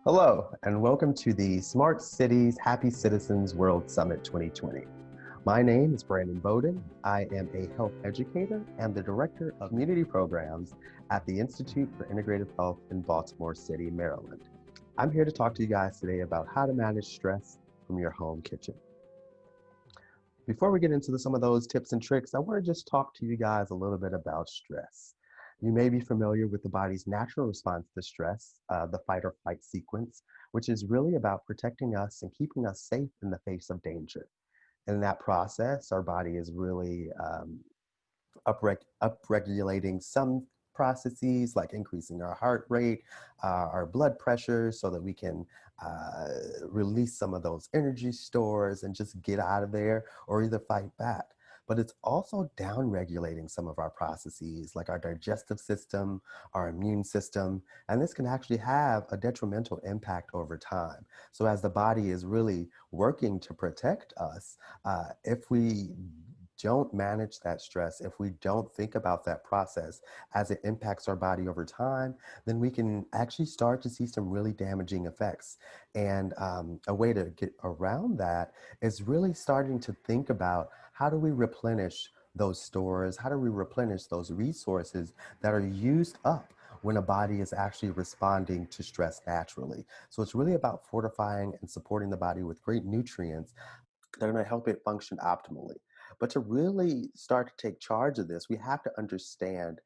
Hello, and welcome to the Smart Cities Happy Citizens World Summit 2020. My name is Brandin Bowden. I am a health educator and the Director of Community Programs at the Institute for Integrative Health in Baltimore City, Maryland. I'm here to talk to you guys today about how to manage stress from your home kitchen. Before we get into some of those tips and tricks, I want to just talk to you guys a little bit about stress. You may be familiar with the body's natural response to stress, the fight or flight sequence, which is really about protecting us and keeping us safe in the face of danger. In that process, our body is really upregulating some processes like increasing our heart rate, our blood pressure, so that we can release some of those energy stores and just get out of there or either fight back. But it's also down regulating some of our processes like our digestive system, our immune system, and this can actually have a detrimental impact over time. So as the body is really working to protect us, if we don't manage that stress, if we don't think about that process as it impacts our body over time, then we can actually start to see some really damaging effects. And a way to get around that is really starting to think about how do we replenish those stores? How do we replenish those resources that are used up when a body is actually responding to stress naturally? So it's really about fortifying and supporting the body with great nutrients that are going to help it function optimally. But to really start to take charge of this, we have to understand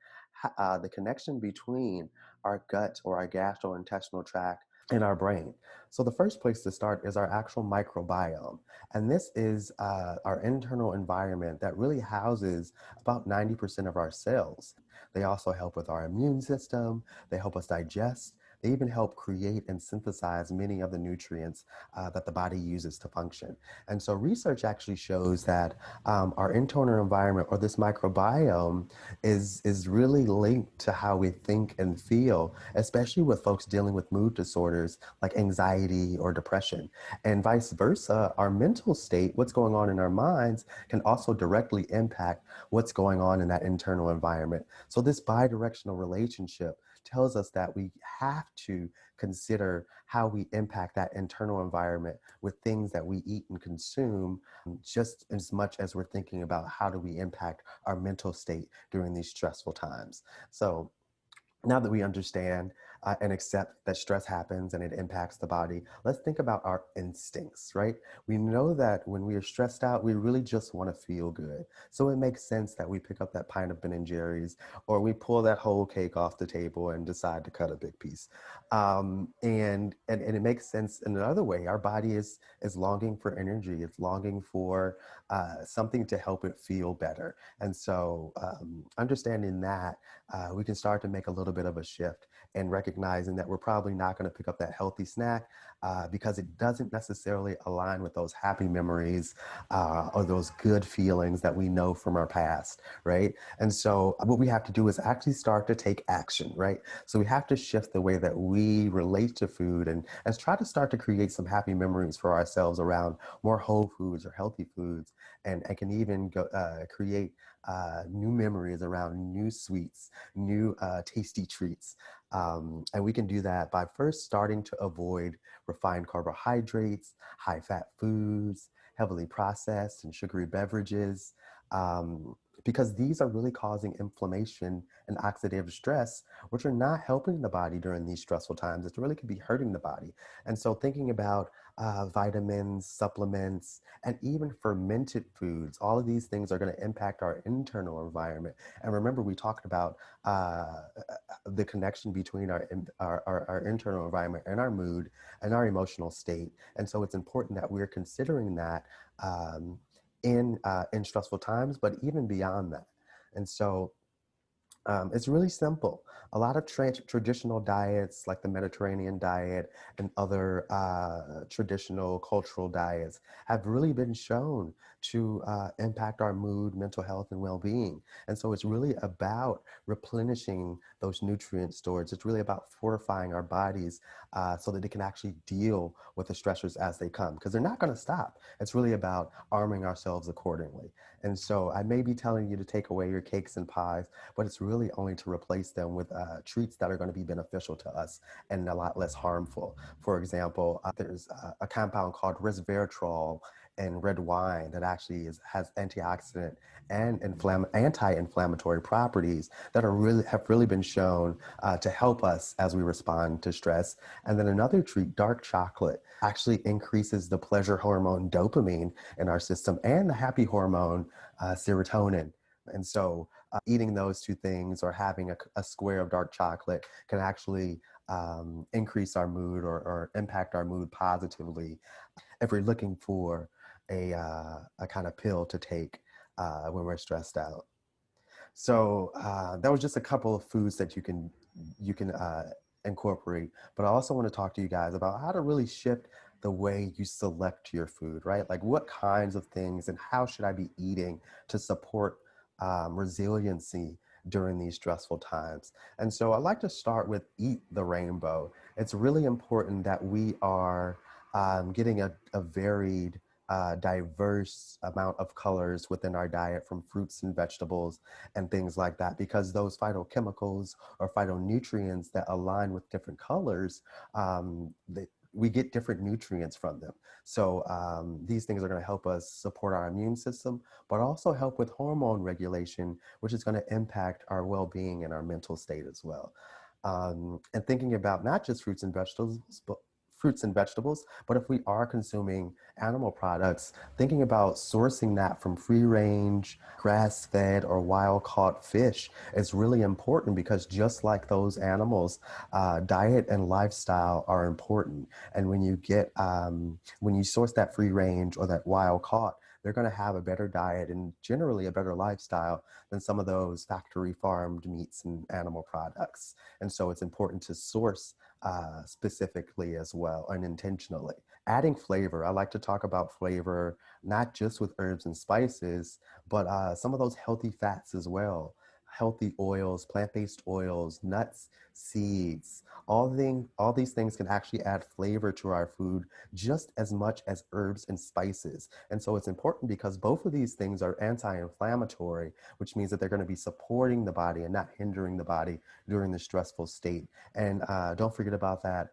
the connection between our gut or our gastrointestinal tract and our brain. So the first place to start is our actual microbiome. And this is our internal environment that really houses about 90% of our cells. They also help with our immune system. They help us digest. They even help create and synthesize many of the nutrients that the body uses to function. And so research actually shows that our internal environment or this microbiome is really linked to how we think and feel, especially with folks dealing with mood disorders like anxiety or depression. And vice versa, our mental state, what's going on in our minds, can also directly impact what's going on in that internal environment. So this bidirectional relationship tells us that we have to consider how we impact that internal environment with things that we eat and consume, just as much as we're thinking about how do we impact our mental state during these stressful times. So now that we understand and accept that stress happens and it impacts the body, let's think about our instincts, right? We know that when we are stressed out, we really just want to feel good. So it makes sense that we pick up that pint of Ben and Jerry's, or we pull that whole cake off the table and decide to cut a big piece. And it makes sense in another way. Our body is longing for energy. It's longing for something to help it feel better. And so understanding that, we can start to make a little bit of a shift and recognizing that we're probably not going to pick up that healthy snack because it doesn't necessarily align with those happy memories or those good feelings that we know from our past, right? And so what we have to do is actually start to take action, right? So we have to shift the way that we relate to food and try to start to create some happy memories for ourselves around more whole foods or healthy foods, and can even create new memories around new sweets, new tasty treats. And we can do that by first starting to avoid refined carbohydrates, high fat foods, heavily processed and sugary beverages, because these are really causing inflammation and oxidative stress, which are not helping the body during these stressful times. It really could be hurting the body. And so thinking about vitamins, supplements, and even fermented foods, all of these things are going to impact our internal environment. And remember, we talked about the connection between our internal environment and our mood and our emotional state. And so it's important that we're considering that in stressful times, but even beyond that. And so it's really simple. A lot of traditional diets like the Mediterranean diet and other traditional cultural diets have really been shown to impact our mood, mental health, and well-being. And so it's really about replenishing those nutrient stores. It's really about fortifying our bodies so that they can actually deal with the stressors as they come, because they're not going to stop. It's really about arming ourselves accordingly. And so I may be telling you to take away your cakes and pies, but it's really really only to replace them with treats that are going to be beneficial to us and a lot less harmful. For example, there's a compound called resveratrol in red wine that actually has antioxidant and anti-inflammatory properties that have really been shown to help us as we respond to stress. And then another treat, dark chocolate, actually increases the pleasure hormone dopamine in our system and the happy hormone serotonin. And so eating those two things or having a square of dark chocolate can actually increase our mood or impact our mood positively if we're looking for a kind of pill to take when we're stressed out. So that was just a couple of foods that you can incorporate. But I also want to talk to you guys about how to really shift the way you select your food, right? Like what kinds of things and how should I be eating to support resiliency during these stressful times. And so I like to start with eat the rainbow. It's really important that we are getting a varied diverse amount of colors within our diet from fruits and vegetables and things like that, because those phytochemicals or phytonutrients that align with different colors, we get different nutrients from them. So these things are going to help us support our immune system, but also help with hormone regulation, which is going to impact our well-being and our mental state as well. And thinking about not just fruits and vegetables, but if we are consuming animal products, thinking about sourcing that from free range, grass fed, or wild caught fish is really important, because just like those animals, diet and lifestyle are important. And when you source that free range or that wild caught, they're going to have a better diet and generally a better lifestyle than some of those factory farmed meats and animal products. And so it's important to source specifically as well and intentionally. Adding flavor, I like to talk about flavor not just with herbs and spices, but some of those healthy fats as well. Healthy oils, plant-based oils, nuts, seeds, all these things can actually add flavor to our food just as much as herbs and spices. And so it's important because both of these things are anti-inflammatory, which means that they're going to be supporting the body and not hindering the body during the stressful state. And don't forget about that.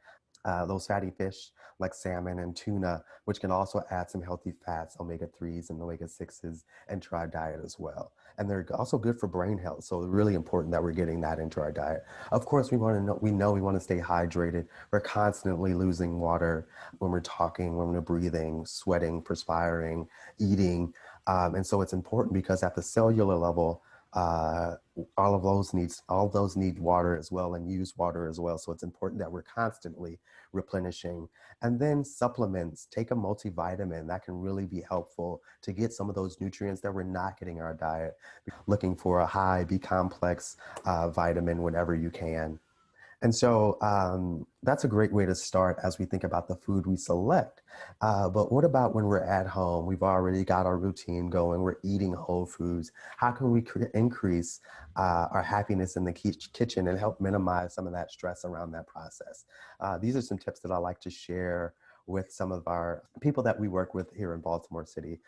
Those fatty fish like salmon and tuna, which can also add some healthy fats, omega-3s and omega-6s into our diet as well. And they're also good for brain health. So it's really important that we're getting that into our diet. Of course, we want to stay hydrated. We're constantly losing water when we're talking, when we're breathing, sweating, perspiring, eating. And so it's important because at the cellular level, uh, all of those need water as well and use water as well. So it's important that we're constantly replenishing. And then supplements, take a multivitamin. That can really be helpful to get some of those nutrients that we're not getting in our diet. Looking for a high B complex vitamin whenever you can. And so that's a great way to start as we think about the food we select. But what about when we're at home? We've already got our routine going. We're eating whole foods. How can we increase our happiness in the kitchen and help minimize some of that stress around that process? These are some tips that I like to share with some of our people that we work with here in Baltimore City.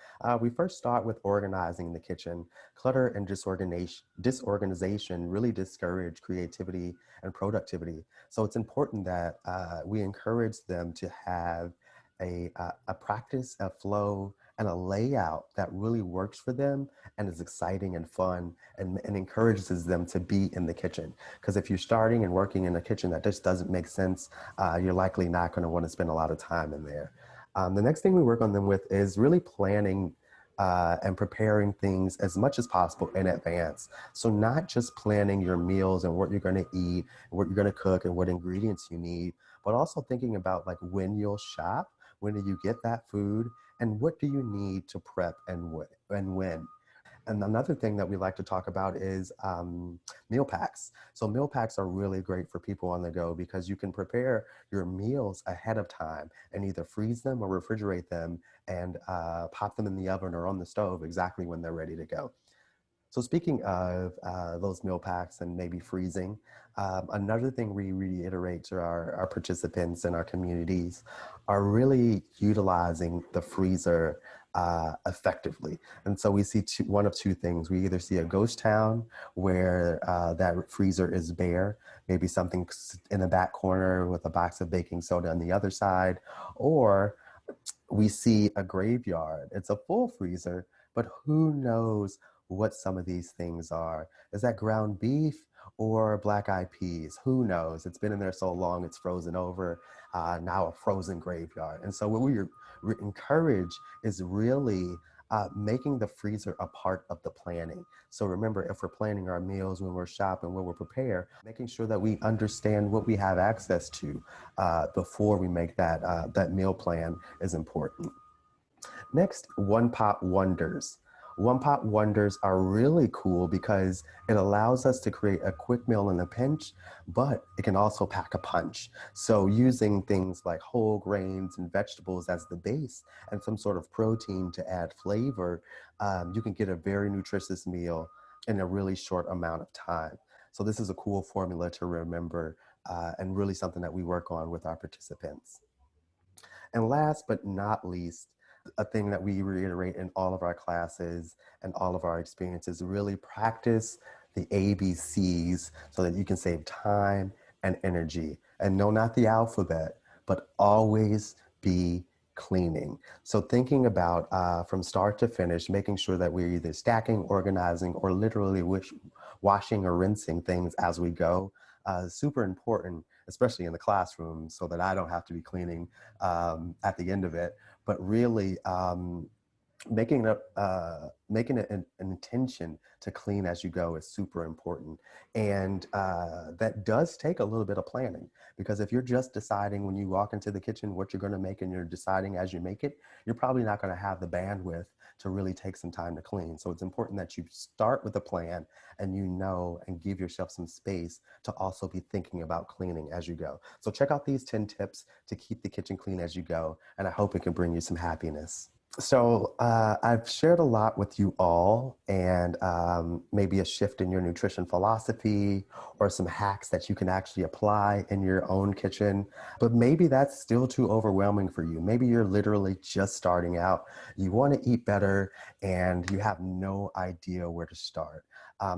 We first start with organizing the kitchen. Clutter and disorganization really discourage creativity and productivity. So it's important that we encourage them to have a practice, a flow, and a layout that really works for them and is exciting and fun and encourages them to be in the kitchen. Because if you're starting and working in a kitchen that just doesn't make sense, you're likely not going to want to spend a lot of time in there. The next thing we work on them with is really planning and preparing things as much as possible in advance. So not just planning your meals and what you're going to eat, what you're going to cook, and what ingredients you need, but also thinking about like when you'll shop, when do you get that food, and what do you need to prep and when. And another thing that we like to talk about is meal packs. So meal packs are really great for people on the go because you can prepare your meals ahead of time and either freeze them or refrigerate them and pop them in the oven or on the stove exactly when they're ready to go. So speaking of those meal packs and maybe freezing, another thing we reiterate to our participants in our communities are really utilizing the freezer effectively. And so we see one of two things. We either see a ghost town where that freezer is bare, maybe something in the back corner with a box of baking soda on the other side, or we see a graveyard. It's a full freezer, but who knows what some of these things are? Is that ground beef or black eyed peas? Who knows? It's been in there so long, it's frozen over. Now a frozen graveyard. And so what we encourage is really making the freezer a part of the planning. So remember, if we're planning our meals, when we're shopping, when we're prepared, making sure that we understand what we have access to before we make that meal plan is important. Next, one pot wonders. One pot wonders are really cool because it allows us to create a quick meal in a pinch, but it can also pack a punch. So using things like whole grains and vegetables as the base and some sort of protein to add flavor, you can get a very nutritious meal in a really short amount of time. So this is a cool formula to remember and really something that we work on with our participants. And last but not least, a thing that we reiterate in all of our classes and all of our experiences, really practice the ABCs so that you can save time and energy. And no, not the alphabet, but always be cleaning. So thinking about from start to finish, making sure that we're either stacking, organizing, or literally washing or rinsing things as we go. Super important, especially in the classroom, so that I don't have to be cleaning at the end of it, but really making it an intention to clean as you go is super important. And that does take a little bit of planning, because if you're just deciding when you walk into the kitchen what you're going to make and you're deciding as you make it, you're probably not going to have the bandwidth to really take some time to clean. So it's important that you start with a plan and and give yourself some space to also be thinking about cleaning as you go. So check out these 10 tips to keep the kitchen clean as you go, and I hope it can bring you some happiness. So I've shared a lot with you all, and maybe a shift in your nutrition philosophy or some hacks that you can actually apply in your own kitchen. But maybe that's still too overwhelming for you. Maybe you're literally just starting out. You want to eat better and you have no idea where to start.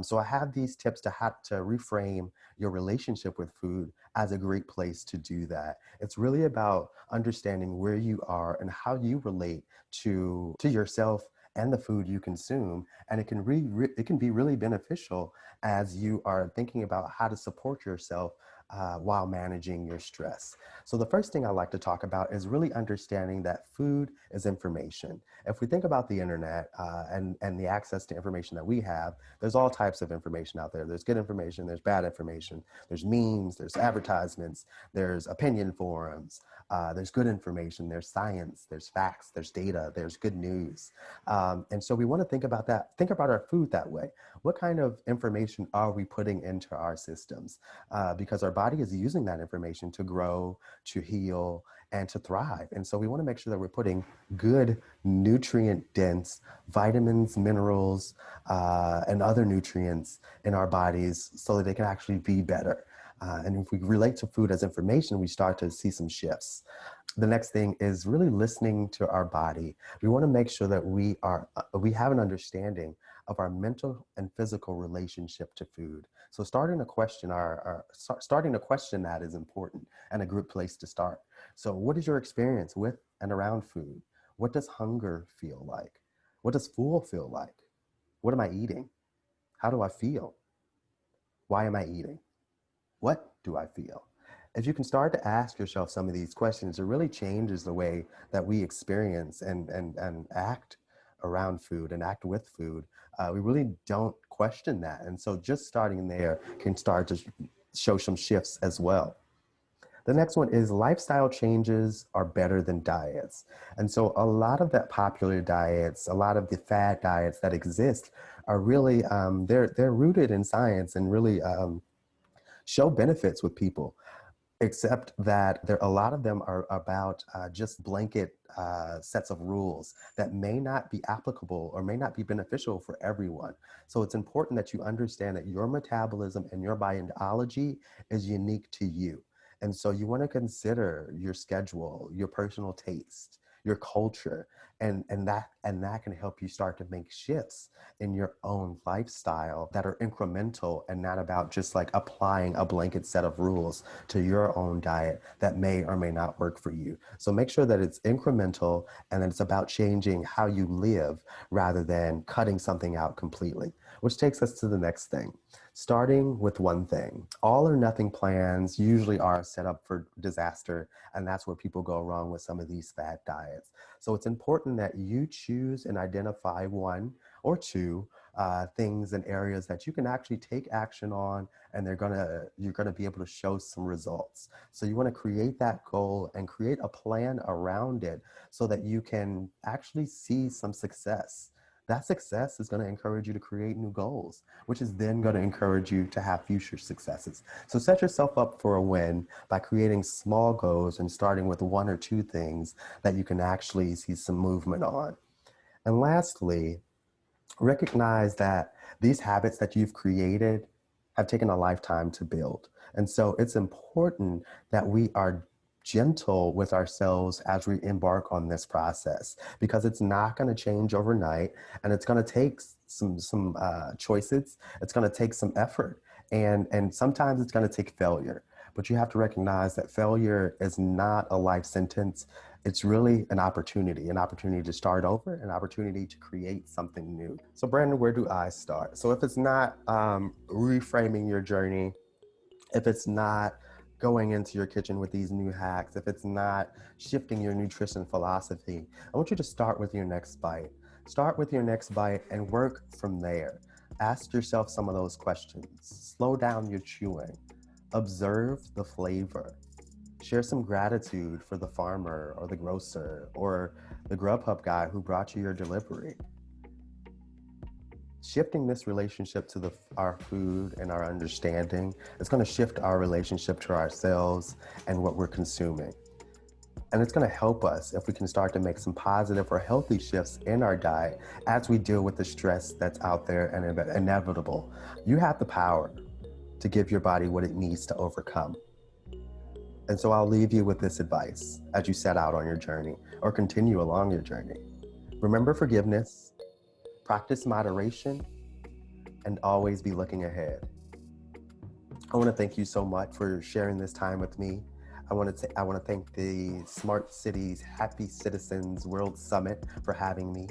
So I have these tips to how to reframe your relationship with food as a great place to do that. It's really about understanding where you are and how you relate to yourself and the food you consume, and it can be really beneficial as you are thinking about how to support yourself while managing your stress. So the first thing I like to talk about is really understanding that food is information. If we think about the internet and the access to information that we have, there's all types of information out there. There's good information, there's bad information, there's memes, there's advertisements, there's opinion forums, there's good information, there's science, there's facts, there's data, there's good news. And so we want to think about that, think about our food that way. What kind of information are we putting into our systems? Because our body is using that information to grow, to heal, and to thrive. And so we want to make sure that we're putting good, nutrient-dense vitamins, minerals, and other nutrients in our bodies so that they can actually be better. And if we relate to food as information, we start to see some shifts. The next thing is really listening to our body. We want to make sure that we have an understanding of our mental and physical relationship to food. So starting to question that is important and a good place to start. So what is your experience with and around food? What does hunger feel like? What does full feel like? What am I eating? How do I feel? Why am I eating? What do I feel? If you can start to ask yourself some of these questions, it really changes the way that we experience and act around food and act with food. We really don't question that. And so just starting there can start to show some shifts as well. The next one is lifestyle changes are better than diets. And so a lot of that popular diets, a lot of the fad diets that exist are really, they're rooted in science and really show benefits with people, except that a lot of them are about just blanket sets of rules that may not be applicable or may not be beneficial for everyone. So it's important that you understand that your metabolism and your biology is unique to you. And so you want to consider your schedule, your personal taste, your culture. And that can help you start to make shifts in your own lifestyle that are incremental and not about just like applying a blanket set of rules to your own diet that may or may not work for you. So make sure that it's incremental and that it's about changing how you live rather than cutting something out completely, which takes us to the next thing. Starting with one thing. All or nothing plans usually are set up for disaster, and that's where people go wrong with some of these fad diets. So it's important that you choose and identify one or two things and areas that you can actually take action on, and you're gonna be able to show some results. So you want to create that goal and create a plan around it so that you can actually see some success. That success is going to encourage you to create new goals, which is then going to encourage you to have future successes. So set yourself up for a win by creating small goals and starting with one or two things that you can actually see some movement on. And lastly, recognize that these habits that you've created have taken a lifetime to build. And so it's important that we are gentle with ourselves as we embark on this process, because it's not going to change overnight, and it's going to take some choices. It's going to take some effort, and sometimes it's going to take failure. But you have to recognize that failure is not a life sentence. It's really an opportunity to start over, an opportunity to create something new. So Brandon, where do I start? So if it's not reframing your journey, if it's not going into your kitchen with these new hacks, if it's not shifting your nutrition philosophy, I want you to start with your next bite. Start with your next bite and work from there. Ask yourself some of those questions. Slow down your chewing. Observe the flavor. Share some gratitude for the farmer or the grocer or the Grubhub guy who brought you your delivery. Shifting this relationship to our food and our understanding, it's going to shift our relationship to ourselves and what we're consuming. And it's going to help us if we can start to make some positive or healthy shifts in our diet as we deal with the stress that's out there and inevitable. You have the power to give your body what it needs to overcome. And so I'll leave you with this advice as you set out on your journey or continue along your journey. Remember forgiveness, practice moderation, and always be looking ahead. I want to thank you so much for sharing this time with me. I want to thank the Smart Cities Happy Citizens World Summit for having me.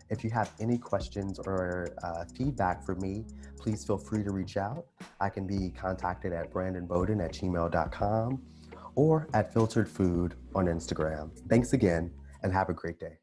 If you have any questions or feedback for me, please feel free to reach out. I can be contacted at brandinbowden@gmail.com or at Filtered Food on Instagram. Thanks again, and have a great day.